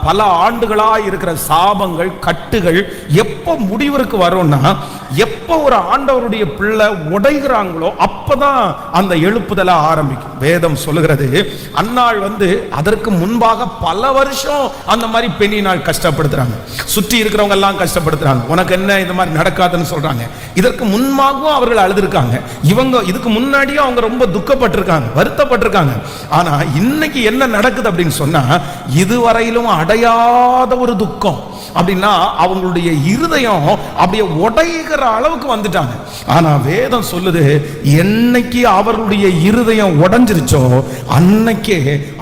பல ஆண்டுகளா இருக்கிற சாபங்கள், கட்டுகள் எப்போ முடிவிற்கு வரும்னா, எப்போ ஒரு ஆண்டவருடைய பிள்ளை உடைகிறாங்களோ அப்பதான் அந்த எழுப்புதல ஆரம்பிக்கும். வேதம் சொல்லுகிறது, அன்னாள் அதற்கு முன்பாக பல வருஷம் அந்த மாதிரி பெண்ணினாள் கஷ்டப்படுத்துறாங்க, சுற்றி இருக்கிறவங்க எல்லாம் கஷ்டப்படுத்துறாங்க, உனக்கு என்ன இந்த மாதிரி நடக்காதுன்னு சொல்றாங்க. இதற்கு முன்பாகவும் அவர்கள் அழுதுருக்காங்க, இவங்க இதுக்கு முன்னாடியும் அவங்க ரொம்ப துக்கப்பட்டிருக்காங்க, வருத்தப்பட்டிருக்காங்க. ஆனா இன்னைக்கு என்ன நடக்குது அப்படின்னு சொன்னா, இதுவரையிலும் அடையாத ஒரு துக்கம். அப்படின்னா அவங்களுடைய இருதயம் அப்படியே உடைகிற அளவுக்கு வந்துட்டாங்க. ஆனா வேதம் சொல்லுது, என்னைக்கு அவர்களுடைய இருதயம் உடைஞ்சிருச்சோ அன்னைக்கே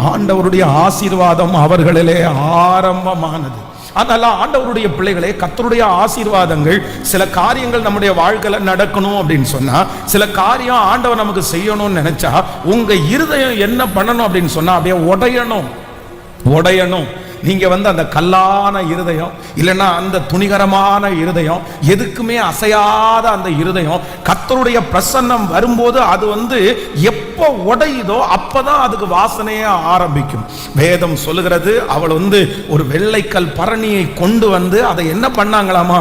ஆண்டவருடைய ஆசீர்வாதம் அவர்களிலே ஆரம்பமானது. அதனால ஆண்டவருடைய பிள்ளைகளே, கர்த்தருடைய ஆசீர்வாதங்கள், சில காரியங்கள் நம்முடைய வாழ்க்கையில நடக்கணும் அப்படின்னு சொன்னா, சில காரியம் ஆண்டவர் நமக்கு செய்யணும்னு நினைச்சா, உங்க இருதயம் என்ன பண்ணணும் அப்படின்னு சொன்னா, அப்படியே உடையணும். நீங்க அந்த கல்லான இருதயம், இல்லைன்னா அந்த துணிகரமான இருதயம், எதுக்குமே அசையாத அந்த இருதயம், கர்த்தருடைய பிரசன்னம் வரும்போது அது எப்போ உடையுதோ அப்பதான் அதுக்கு வாசனையே ஆரம்பிக்கும். வேதம் சொல்லுகிறது, அவள் ஒரு வெள்ளைக்கல் பரணியை கொண்டு அதை என்ன பண்ணாங்களாமா,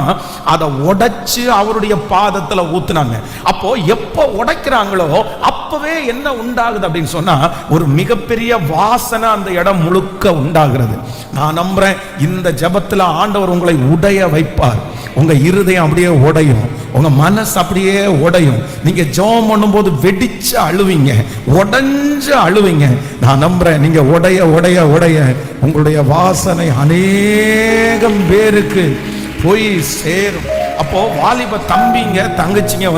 அதை உடைச்சு அவருடைய பாதத்துல ஊத்துனாங்க. அப்போ எப்போ உடைக்கிறாங்களோ அப்பவே என்ன உண்டாகுது அப்படின்னு சொன்னா, ஒரு மிகப்பெரிய வாசனை அந்த இடம் முழுக்க உண்டாகிறது. நான் நம்புறேன், இந்த ஜெபத்துல ஆண்டவர் உங்களை உடைய வைப்பார். உங்க இருதயம் அப்படியே உடையும், உங்க மனசு அப்படியே உடையும். நீங்க ஜெபம் பண்ணும்போது வெடிச்சு அழுவீங்க, உடைஞ்சு அழுவீங்க. நான் நம்புறேன், நீங்க உடைய உங்களுடைய வாசனை அநேகம் பேருக்கு போய் சேரும். அப்போ வாலிப தம்பிங்க, தங்கச்சிங்க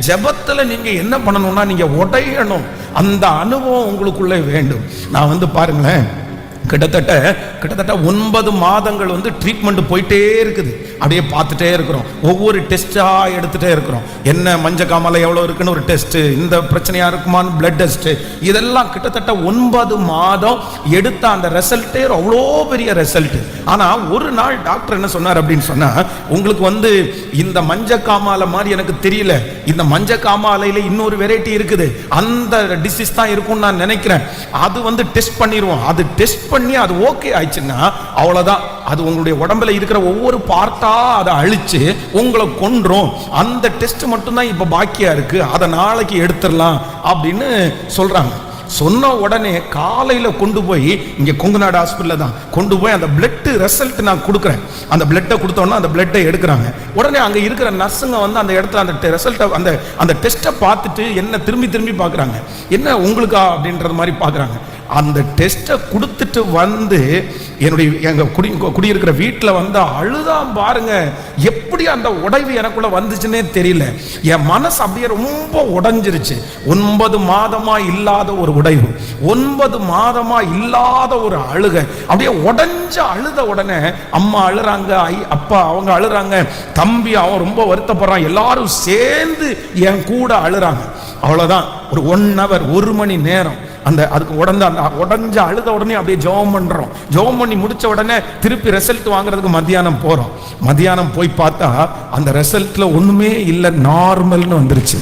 ஜெபத்துல நீங்க என்ன பண்ணணும்னா, நீங்க உடையணும். அந்த அனுபவம் உங்களுக்குள்ளே வேண்டும். நான் பாருங்களேன், கிட்டத்தட்ட 9 மாதங்கள் ட்ரீட்மெண்ட் போயிட்டே இருக்குது. அப்படியே பார்த்துட்டே இருக்கிறோம், ஒவ்வொரு டெஸ்டா எடுத்துட்டே இருக்கிறோம். என்ன மஞ்சக்காமலை எவ்வளவு இருக்குன்னு ஒரு டெஸ்ட், இந்த பிரச்சனையா இருக்குமான்னு பிளட் டெஸ்ட், இதெல்லாம் கிட்டத்தட்ட 9 மாதம் எடுத்த அந்த ரிசல்ட்டே அவ்வளோ பெரிய ரிசல்ட். ஆனா ஒரு நாள் டாக்டர் என்ன சொன்னார் அப்படின்னு சொன்னா, உங்களுக்கு இந்த மஞ்சக்காமாலை மாதிரி எனக்கு தெரியல, இந்த மஞ்சக்காமாலையில இன்னொரு வெரைட்டி இருக்குது, அந்த டிசீஸ் தான் இருக்கும்னு நான் நினைக்கிறேன். அது டெஸ்ட் பண்ணிடுவோம். அது டெஸ்ட் பண்ணி அது ஓகே ஆயிடுச்சுன்னா அவ்வளவுதான், அது உங்களுடைய உடம்புல இருக்கிற ஒவ்வொரு பார்ட்டா அதை அழிச்சு உங்களை கொன்றும். அந்த டெஸ்ட் மட்டும்தான் இப்ப பாக்கியா இருக்கு, அதை நாளைக்கு எடுத்துடலாம் அப்படின்னு சொல்றாங்க. சொன்ன உடனே காலையில கொண்டு போய், இங்க கொங்குநாடு ஹாஸ்பிட்டல்ல தான் கொண்டு போய் அந்த பிளட் ரிசல்ட் நான் கொடுக்குறேன். அந்த பிளட்டை கொடுத்தோன்னா அந்த பிளட்டை எடுக்கிறாங்க. உடனே அங்க இருக்கிற நர்ஸுங்க அந்த இடத்துல அந்த ரிசல்ட்டை அந்த டெஸ்ட்டை பார்த்துட்டு என்ன திரும்பி பார்க்குறாங்க, என்ன உங்களுக்கா அப்படின்றது மாதிரி பார்க்குறாங்க. அந்த டெஸ்ட்டை கொடுத்துட்டு எங்க குடியிருக்கிற வீட்டில் அழுதான் பாருங்க. எப்படி அந்த உடைவு எனக்குள்ள வந்துச்சுன்னே தெரியல. என் மனசு அப்படியே ரொம்ப உடைஞ்சிருச்சு. 9 மாதமா இல்லாத ஒரு உடைவு, 9 மாதமா இல்லாத ஒரு அழுக, அப்படியே உடைஞ்ச அழுத உடனே அம்மா அழுறாங்க, அப்பா அவங்க அழுறாங்க, தம்பி அவன் ரொம்ப வருத்தப்படுறான், எல்லாரும் சேர்ந்து என் கூட அழுறாங்க. அவ்வளவுதான், ஒரு 1 hour 1 மணி நேரம் அதுக்கு உடஞ்ச அழுத உடனே அப்படியே ஜெபம் பண்றோம். ஜெபம் பண்ணி முடிச்ச உடனே திருப்பி ரிசல்ட் வாங்குறதுக்கு மத்தியானம் போறோம். மத்தியானம் போய் பார்த்தா அந்த ரிசல்ட்ல ஒண்ணுமே இல்லை, நார்மல்னு வந்துருச்சு.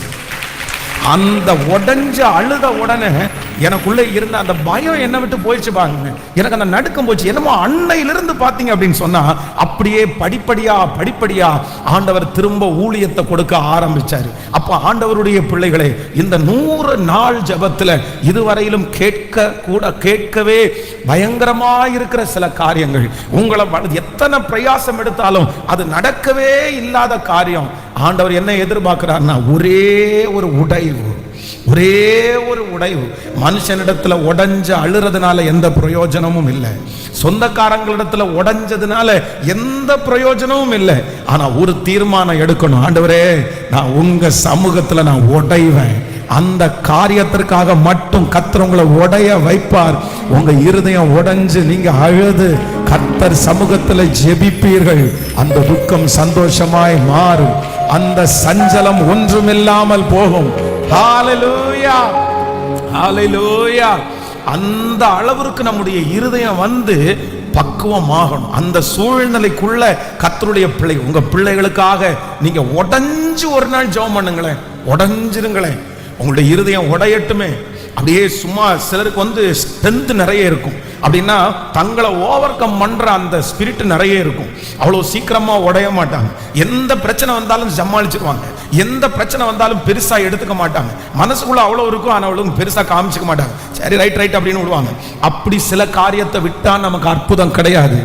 அந்த உடஞ்ச அழுத உடனே எனக்குள்ள இருந்த அந்த பயம் என்ன விட்டு போயிடுச்சு பாருங்க. எனக்கு அந்த நடுக்கம் போச்சு. என்னமோ அன்னையிலிருந்து பாத்தீங்க அப்படின்னு சொன்னா, அப்படியே படிப்படியா ஆண்டவர் திரும்ப ஊழியத்தை கொடுக்க ஆரம்பிச்சாரு. அப்ப ஆண்டவருடைய பிள்ளைகளே, இந்த 100 நாள் ஜெபத்துல இதுவரையிலும் கேட்கவே பயங்கரமா இருக்கிற சில காரியங்கள், உங்களை எத்தனை பிரயாசம் எடுத்தாலும் அது நடக்கவே இல்லாத காரியம், ஆண்டவர் என்ன எதிர்பார்க்கிறார்னா, ஒரே ஒரு உடைவு. மனுஷனிடத்துல உடைஞ்ச அழுறதுனால எந்த பிரயோஜனமும் இல்லை, சொந்தக்காரங்களிடத்துல உடைஞ்சதுனால எந்த பிரயோஜனமும் இல்லை. ஆனா ஒரு தீர்மானம் எடுக்கணும், ஆண்டவரே நான் உங்க சமூகத்துல நான் உடைவேன். அந்த காரியத்திற்காக மட்டும் கர்த்தர் உங்களை உடைய வைப்பார். உங்க இருதயம் உடைஞ்சு நீங்க அழுது கர்த்தர் சமூகத்துல ஜெபிப்பீர்கள். அந்த துக்கம் சந்தோஷமாய் மாறும், அந்த சஞ்சலம் ஒன்றுமில்லாமல் போகும். ஹalleluya, ஹalleluya. அந்த அளவிற்கு நம்முடைய இருதயம் பக்குவமாகணும். அந்த சூழ்நிலைக்குள்ள கர்த்தருடைய பிள்ளை, உங்க பிள்ளைகளுக்காக நீங்க உடைஞ்சு ஒரு நாள் ஜெபம் பண்ணுங்களேன், உடைஞ்சிருங்களேன். உங்களுடைய இருதயம் உடையட்டுமே. அப்படியே சும்மா சிலருக்கு வந்து ஸ்ட்ரென்த் நிறைய இருக்கும். அப்படின்னா தங்களை ஓவர் கம் பண்ற அந்த ஸ்பிரிட் நிறைய இருக்கும். அவ்வளவு சீக்கிரமா உடைய மாட்டாங்க. எந்த பிரச்சனை வந்தாலும் சமாளிச்சிருவாங்க. எந்த பிரச்சனை வந்தாலும் பெருசா எடுத்துக்க மாட்டாங்க. மனசுக்குள்ள அவ்வளவு இருக்கும், ஆனா அவ்வளவு பெருசா காமிச்சுக்க மாட்டாங்க. சரி, ரைட் அப்படின்னு விடுவாங்க. அப்படி சில காரியத்தை விட்டா நமக்கு அற்புதம் கிடையாது.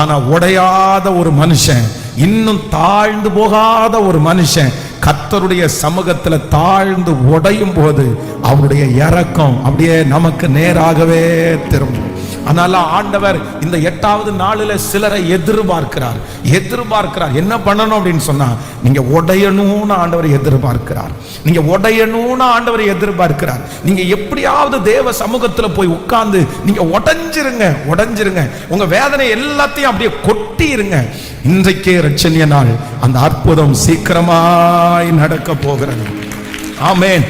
ஆனா உடையாத ஒரு மனுஷன், இன்னும் தாழ்ந்து போகாத ஒரு மனுஷன் கர்த்தருடைய சமூகத்துல தாழ்ந்து உடையும் போது அவருடைய இரக்கம் அப்படியே நமக்கு நேராகவே திரும்பும். அதனால ஆண்டவர் இந்த 8வது நாளில் சிலரை எதிர்பார்க்கிறார். என்ன பண்ணணும் அப்படின்னு சொன்னா, நீங்க உடையணும்னு ஆண்டவர் எதிர்பார்க்கிறார். நீங்க எப்படியாவது தேவ சமூகத்துல போய் உட்கார்ந்து நீங்க உடைஞ்சிருங்க. உங்க வேதனை எல்லாத்தையும் அப்படியே கொட்டிருங்க. இன்றைக்கே இரட்சணிய நாள், அந்த அற்புதம் சீக்கிரமாய் நடக்க போகிறது. ஆமென்.